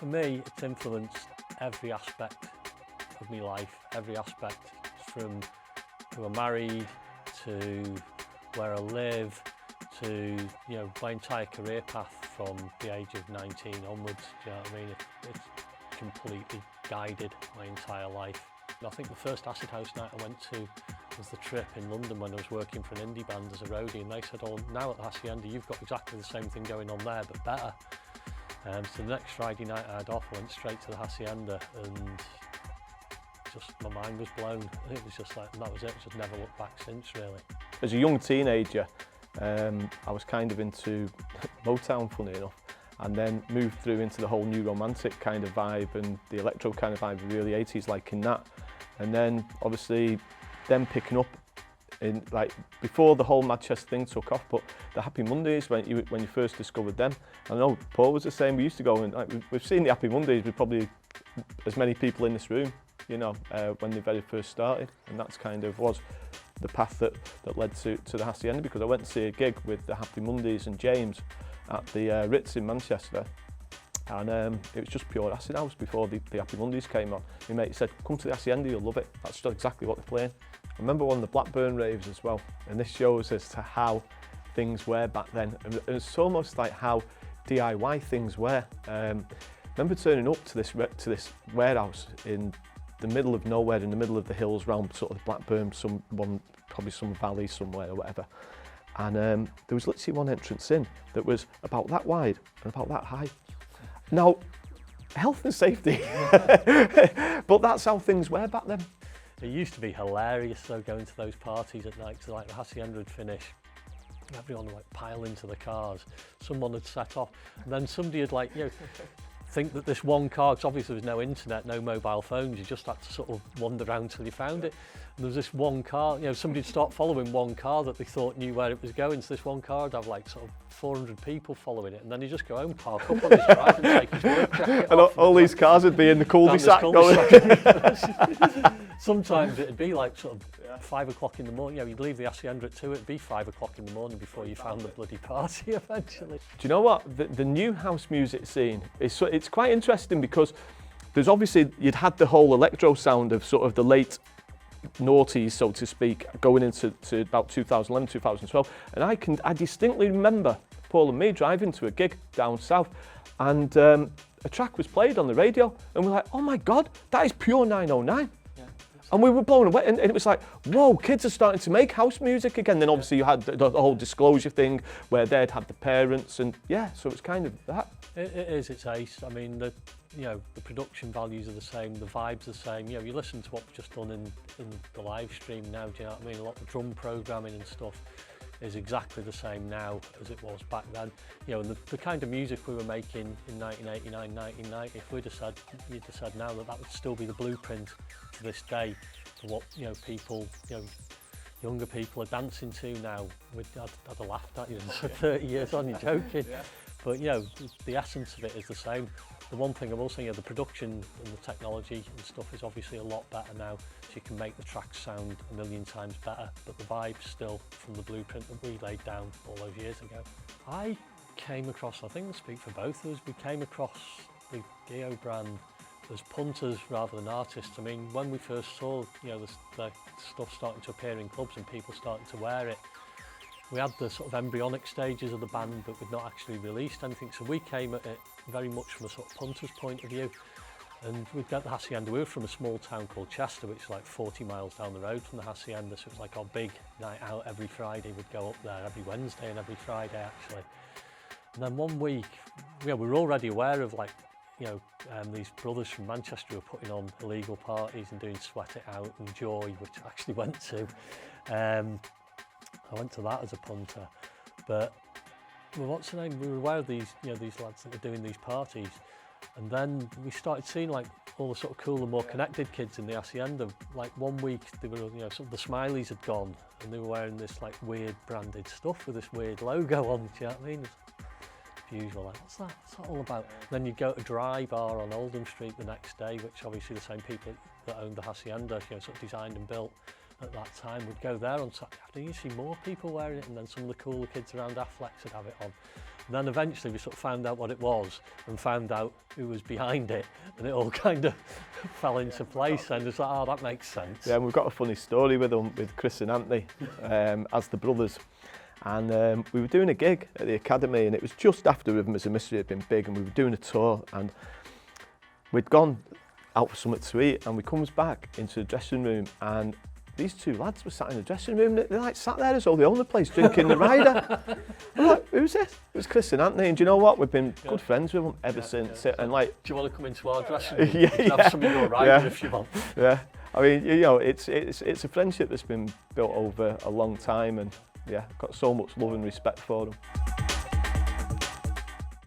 for me, it's influenced every aspect of my life, every aspect from who I'm married to where I live to, you know, my entire career path from the age of 19 onwards. Do you know what I mean? It's completely guided my entire life. And I think the first acid house night I went to was the Trip in London when I was working for an indie band as a roadie, and they said, oh, now at the Hacienda you've got exactly the same thing going on there but better. So the next Friday night I had off, I went straight to the Hacienda and just my mind was blown. It was just like, and that was it, just never looked back since really. As a young teenager, I was kind of into Motown, funny enough, and then moved through into the whole new romantic kind of vibe and the electro kind of vibe of the early 80s, like in that. And then obviously them picking up in, like, before the whole Manchester thing took off, but the Happy Mondays, when you first discovered them, I know Paul was the same. We used to go and, like, we've seen the Happy Mondays with probably as many people in this room, you know, when they very first started, and that's kind of was the path that led to the Hacienda, because I went to see a gig with the Happy Mondays and James at the Ritz in Manchester, and it was just pure acid house before the Happy Mondays came on. My mate said, come to the Hacienda, you'll love it. That's just exactly what they're playing. I remember one of the Blackburn raves as well, and this shows as to how things were back then. And it's almost like how DIY things were. Remember turning up to this warehouse in the middle of nowhere, in the middle of the hills round sort of Blackburn, probably some valley somewhere or whatever. And there was literally one entrance in that was about that wide and about that high. Now, health and safety, but that's how things were back then. It used to be hilarious though, going to those parties at night, so like the Hacienda would finish, everyone would like pile into the cars, someone had set off, and then somebody had, like, you know, think that this one car, because obviously there was no internet, no mobile phones, you just had to sort of wander around till you found it. And there was this one car, you know, somebody'd start following one car that they thought knew where it was going, so this one car would have like sort of 400 people following it, and then he'd just go home, park up on his drive and take his work jacket and off. all these cars would be in the cul-de-sac going. Sometimes it'd be like sort of 5 o'clock in the morning, you know, you'd leave the Hacienda at 2, it'd be 5 o'clock in the morning before you found the bloody party eventually. Do you know what? The new house music scene, it's quite interesting, because there's obviously, you'd had the whole electro sound of sort of the late noughties, so to speak, going into about 2011, 2012. And I distinctly remember Paul and me driving to a gig down south, and a track was played on the radio, and we're like, oh my God, that is pure 909. And we were blown away, and it was like, whoa, kids are starting to make house music again. Then obviously you had the whole disclosure thing where they'd had the parents, and yeah, so it's kind of that. It is, it's ace. I mean, the production values are the same, the vibes are the same. You know, you listen to what we've just done in the live stream now, do you know what I mean? A lot of the drum programming and stuff is exactly the same now as it was back then. You know, and the kind of music we were making in 1989, 1990, if you'd have said now that would still be the blueprint to this day for what, you know, people, you know, younger people are dancing to now. I'd have laughed at you 30 years on, you're joking. Yeah. But, you know, the essence of it is the same. The one thing I will say, you know, the production and the technology and stuff is obviously a lot better now, so you can make the tracks sound a million times better, but the vibe's still from the blueprint that we laid down all those years ago. I came across, I think I'll speak for both of us, we came across the Gio brand as punters rather than artists. I mean, when we first saw, you know, the stuff starting to appear in clubs and people starting to wear it, we had the sort of embryonic stages of the band, but we'd not actually released anything. So we came at it very much from a sort of punter's point of view. And we'd get the Hacienda. We were from a small town called Chester, which is like 40 miles down the road from the Hacienda. So it was like our big night out every Friday. We'd go up there every Wednesday and every Friday, actually. And then one week, we were already aware of, like, you know, these brothers from Manchester who were putting on illegal parties and doing Sweat It Out and Joy, which I actually went to. I went to that as a punter, but well, what's the name? We were aware of these, you know, these lads that were doing these parties, and then we started seeing like all the sort of cooler, more connected kids in the Hacienda. Like one week, they were, you know, some of the Smileys had gone, and they were wearing this like weird branded stuff with this weird logo on. Do you know what I mean? As usual, like, what's that? What's that all about? And then you'd go to Dry Bar on Oldham Street the next day, which obviously the same people that owned the Hacienda, you know, sort of designed and built. at that time would go there on Saturday afternoon. You see more people wearing it, and then some of the cooler kids around Affleck's would have it on. And then eventually we sort of found out what it was and found out who was behind it, and it all kind of fell into place. And it's like, oh, that makes sense. Yeah, and we've got a funny story with them, with Chris and Anthony, as the brothers. And we were doing a gig at the academy, and it was just after Rhythm as a Mystery had been big, and we were doing a tour, and we'd gone out for something to eat, and we comes back into the dressing room, and these two lads were sat in the dressing room. They like sat there as though they own the place, drinking the Ryder. I'm like, who's this? It was Chris and Anthony, and do you know what? We've been good friends with them ever since. Yeah. And like, do you want to come into our dressing room? Yeah, have something go Ryder if you want. Yeah, I mean, you know, it's a friendship that's been built over a long time, and yeah, got so much love and respect for them.